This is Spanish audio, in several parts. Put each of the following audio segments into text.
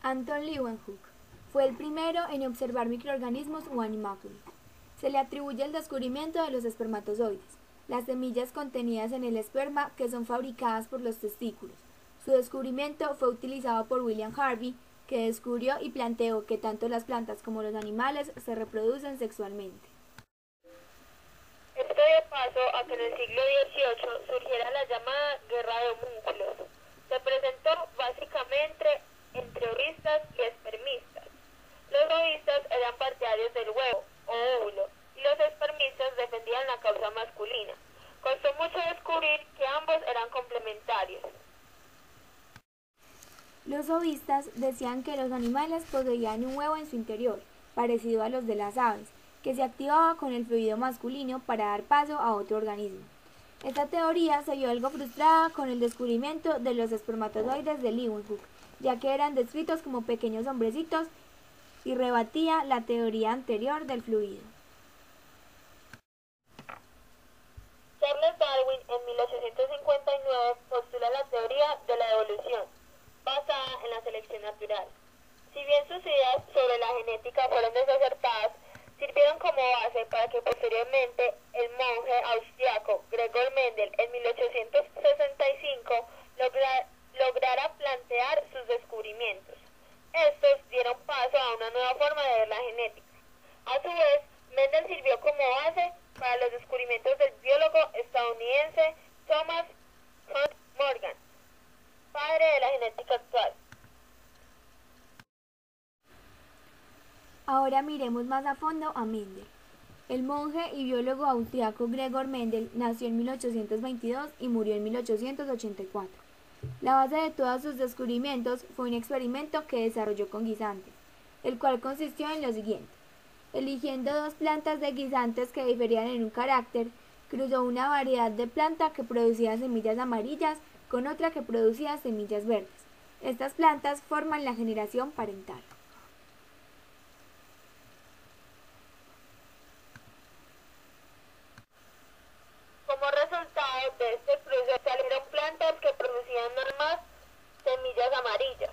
Anton Leeuwenhoek fue el primero en observar microorganismos o animáculos. Se le atribuye el descubrimiento de los espermatozoides, las semillas contenidas en el esperma que son fabricadas por los testículos. Su descubrimiento fue utilizado por William Harvey, que descubrió y planteó que tanto las plantas como los animales se reproducen sexualmente. Esto dio paso a que en el siglo XVIII surgiera la llamada guerra de homúnculos. Se presentó básicamente entre ovistas y espermistas. Los ovistas eran partidarios del huevo o óvulo y los espermistas defendían la causa masculina. Costó mucho descubrir que ambos eran complementarios. Los ovistas decían que los animales poseían un huevo en su interior, parecido a los de las aves, que se activaba con el fluido masculino para dar paso a otro organismo. Esta teoría se vio algo frustrada con el descubrimiento de los espermatozoides de Leeuwenhoek, ya que eran descritos como pequeños hombrecitos y rebatía la teoría anterior del fluido. Charles Darwin en 1859 postula la teoría de la evolución, basada en la selección natural. Si bien sus ideas sobre la genética fueron desacertadas, sirvieron como base para que posteriormente el monje austriaco Gregor Mendel en 1865 lograra plantear sus descubrimientos. Estos dieron paso a una nueva forma de ver la genética. A su vez, Mendel sirvió como base para los descubrimientos del biólogo estadounidense Thomas Hunt Morgan, padre de la genética actual. Ahora miremos más a fondo a Mendel. El monje y biólogo austriaco Gregor Mendel nació en 1822 y murió en 1884. La base de todos sus descubrimientos fue un experimento que desarrolló con guisantes, el cual consistió en lo siguiente. Eligiendo dos plantas de guisantes que diferían en un carácter, cruzó una variedad de planta que producía semillas amarillas con otra que producía semillas verdes. Estas plantas forman la generación parental. Como resultado de este cruce salieron plantas que producían nada más semillas amarillas.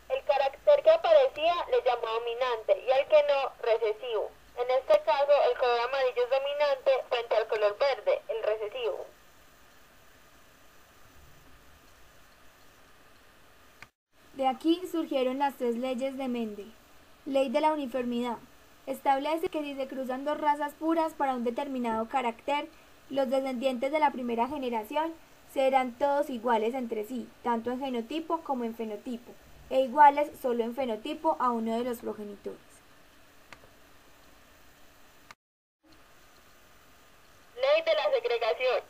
El carácter que aparecía le llamó dominante y al que no, recesivo. En este caso, el color amarillo es dominante frente al color verde, el recesivo. De aquí surgieron las tres leyes de Mendel. Ley de la uniformidad. Establece que si se cruzan dos razas puras para un determinado carácter, los descendientes de la primera generación serán todos iguales entre sí, tanto en genotipo como en fenotipo, e iguales solo en fenotipo a uno de los progenitores. Ley de la segregación.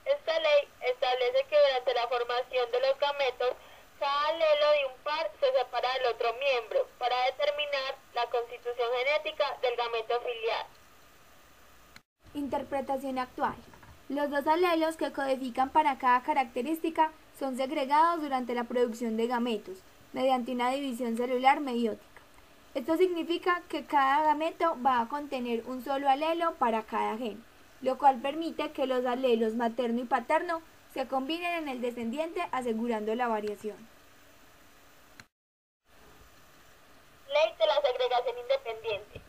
Esta ley establece que durante la formación de los gametos, cada alelo de un par se separa del otro miembro para determinar la constitución genética del gameto filial. Interpretación actual. Los dos alelos que codifican para cada característica son segregados durante la producción de gametos, mediante una división celular meiótica. Esto significa que cada gameto va a contener un solo alelo para cada gen, lo cual permite que los alelos materno y paterno se combinen en el descendiente asegurando la variación. Ley de la segregación independiente.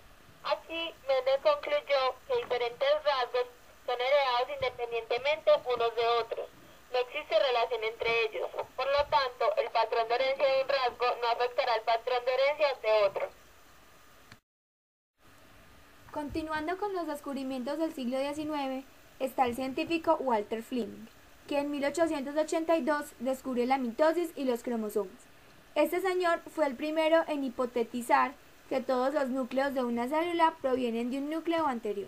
Aquí Mendel concluyó que diferentes rasgos son heredados independientemente unos de otros. No existe relación entre ellos. Por lo tanto, el patrón de herencia de un rasgo no afectará al patrón de herencia de otro. Continuando con los descubrimientos del siglo XIX, está el científico Walter Fleming, que en 1882 descubrió la mitosis y los cromosomas. Este señor fue el primero en hipotetizar que todos los núcleos de una célula provienen de un núcleo anterior.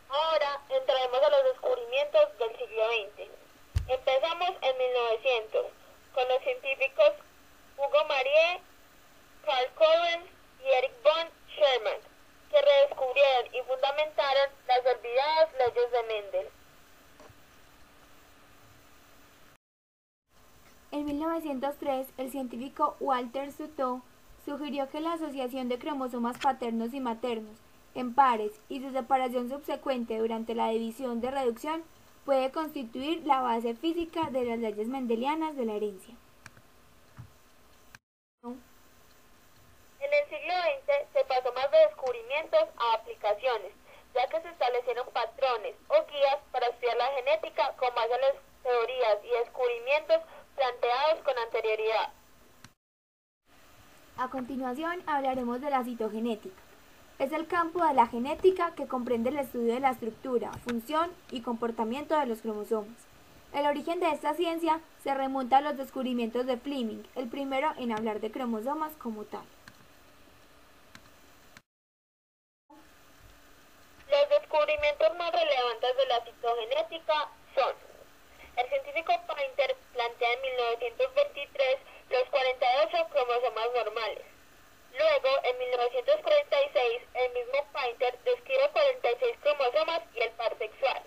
Ahora entraremos a los descubrimientos del siglo XX. Empezamos en 1900 con los científicos Hugo Marie, Carl Cohen y Eric von Sherman, que redescubrieron y fundamentaron las olvidadas leyes de Mendel. En 1903, el científico Walter Sutton sugirió que la asociación de cromosomas paternos y maternos en pares y su separación subsecuente durante la división de reducción puede constituir la base física de las leyes mendelianas de la herencia. En el siglo XX se pasó más de descubrimientos a aplicaciones, ya que se establecieron patrones o guías para estudiar la genética con base en las teorías y descubrimientos planteados con anterioridad. A continuación hablaremos de la citogenética. Es el campo de la genética que comprende el estudio de la estructura, función y comportamiento de los cromosomas. El origen de esta ciencia se remonta a los descubrimientos de Fleming, el primero en hablar de cromosomas como tal. Los descubrimientos más relevantes de la citogenética son: el científico Painter plantea en 1923 los 48 cromosomas normales. Luego, en 1946, el mismo Painter describe 46 cromosomas y el par sexual.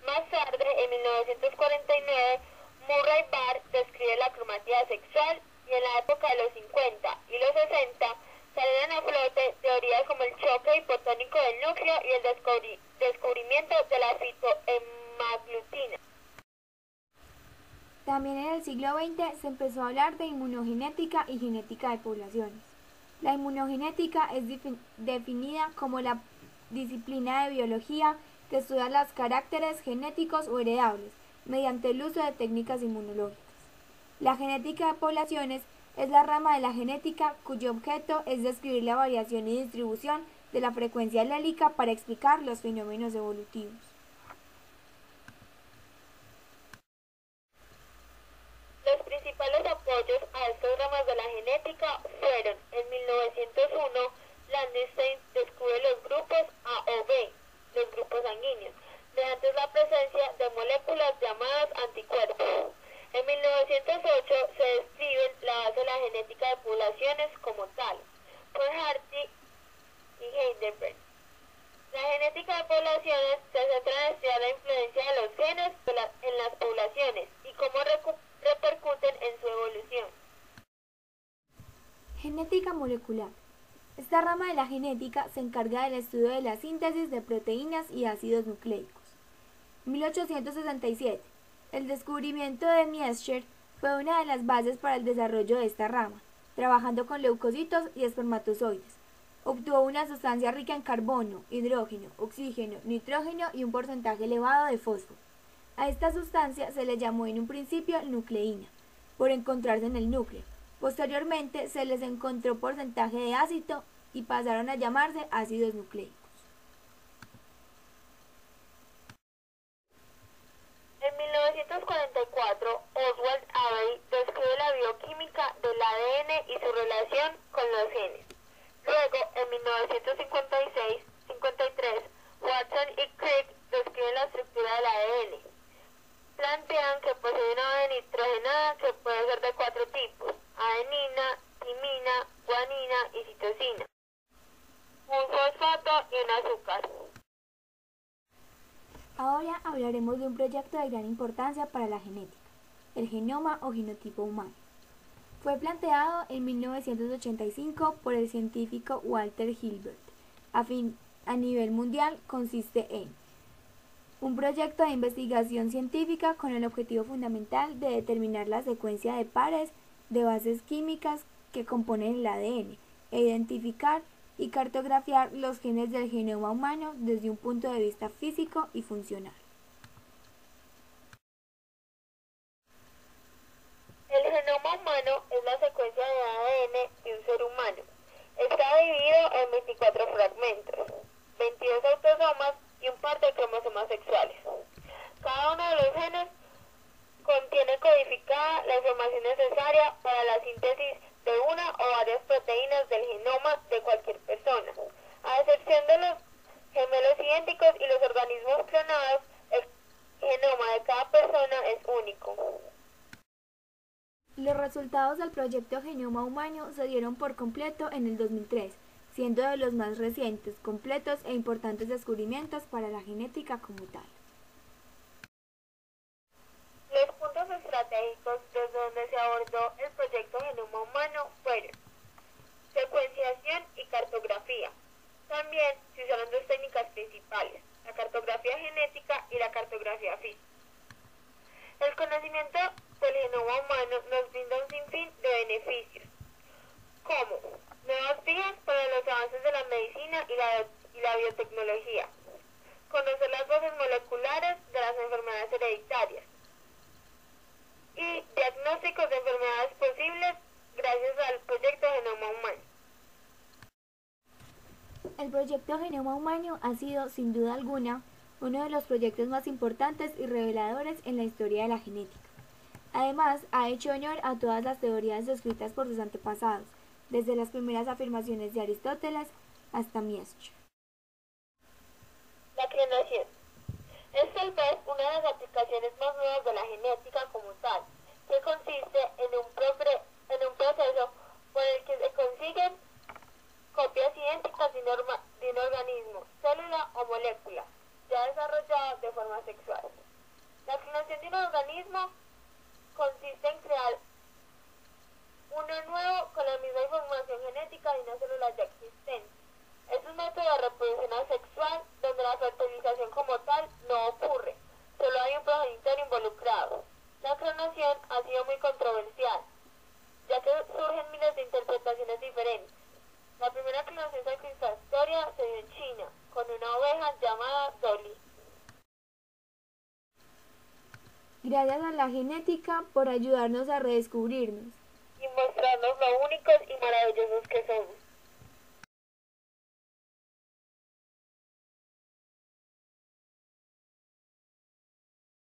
Más tarde, en 1949, Murray Barr describe la cromatía sexual, y en la época de los 50 y los 60 salieron a flote teorías como el choque hipotónico del núcleo y el descubrimiento de la fitohemaglutina. También en el siglo XX se empezó a hablar de inmunogenética y genética de poblaciones. La inmunogenética es definida como la disciplina de biología que estudia los caracteres genéticos o heredables mediante el uso de técnicas inmunológicas. La genética de poblaciones es la rama de la genética cuyo objeto es describir la variación y distribución de la frecuencia alélica para explicar los fenómenos evolutivos. Los principales apoyos a estas ramas de la genética fueron: en 1901, Landstein descubre los grupos A o B, los grupos sanguíneos, mediante la presencia de moléculas llamadas anticuerpos. En 1908 se describe la base de la genética de poblaciones como tal, por Hardy y Heidelberg. La genética de poblaciones se centra en estudiar la influencia de los genes en las poblaciones y cómo repercuten en su evolución. Genética molecular. Esta rama de la genética se encarga del estudio de la síntesis de proteínas y ácidos nucleicos. 1867. El descubrimiento de Miescher fue una de las bases para el desarrollo de esta rama, trabajando con leucocitos y espermatozoides. Obtuvo una sustancia rica en carbono, hidrógeno, oxígeno, nitrógeno y un porcentaje elevado de fósforo. A esta sustancia se le llamó en un principio nucleína, por encontrarse en el núcleo. Posteriormente se les encontró porcentaje de ácido y pasaron a llamarse ácidos nucleicos. En 1944, Oswald Avery describe la bioquímica del ADN y su relación con los genes. Luego, en 1956-53, Watson y Crick describen la estructura del ADN. Plantean que posee una base nitrogenada que puede ser de 4 tipos: adenina, timina, guanina y citosina, un fosfato y un azúcar. Ahora hablaremos de un proyecto de gran importancia para la genética, el genoma o genotipo humano. Fue planteado en 1985 por el científico Walter Hilbert. A nivel mundial consiste en un proyecto de investigación científica con el objetivo fundamental de determinar la secuencia de pares de bases químicas que componen el ADN e identificar y cartografiar los genes del genoma humano desde un punto de vista físico y funcional. El genoma humano es la secuencia de ADN de un ser humano. Está dividido en 24 fragmentos, 22 autosomas y un par de cromosomas sexuales. Cada uno de los genes contiene codificada la información necesaria para la síntesis de una o varias proteínas del genoma de cualquier persona. A excepción de los gemelos idénticos y los organismos clonados, el genoma de cada persona es único. Los resultados del proyecto Genoma Humano se dieron por completo en el 2003, siendo de los más recientes, completos e importantes descubrimientos para la genética como tal. Los puntos estratégicos desde donde se abordó el proyecto Genoma Humano fueron: secuenciación y cartografía. También se usaron dos técnicas principales: la cartografía genética y la cartografía física. El conocimiento del genoma humano nos brinda un sinfín de beneficios, como nuevas vías para los avances de la medicina y la biotecnología, conocer las bases moleculares de las enfermedades hereditarias y diagnósticos de enfermedades posibles gracias al proyecto Genoma Humano. El proyecto Genoma Humano ha sido, sin duda alguna, uno de los proyectos más importantes y reveladores en la historia de la genética. Además, ha hecho honor a todas las teorías descritas por sus antepasados, desde las primeras afirmaciones de Aristóteles hasta Miescher. La clonación es tal vez una de las aplicaciones más nuevas de la genética como tal, que consiste en un proceso por el que se consiguen copias idénticas de un organismo, célula o molécula, ya desarrollado de forma sexual. La clonación de un organismo consiste en crear uno nuevo con la misma información genética de una célula ya existente. Es un método de reproducción asexual donde la fertilización como tal no ocurre, solo hay un progenitor involucrado. La clonación ha sido muy controversial, ya que surgen miles de interpretaciones diferentes. La primera clonación satisfactoria se dio en China, con una oveja llamada Dolly. Gracias a la genética por ayudarnos a redescubrirnos Y mostrarnos lo únicos y maravillosos que somos.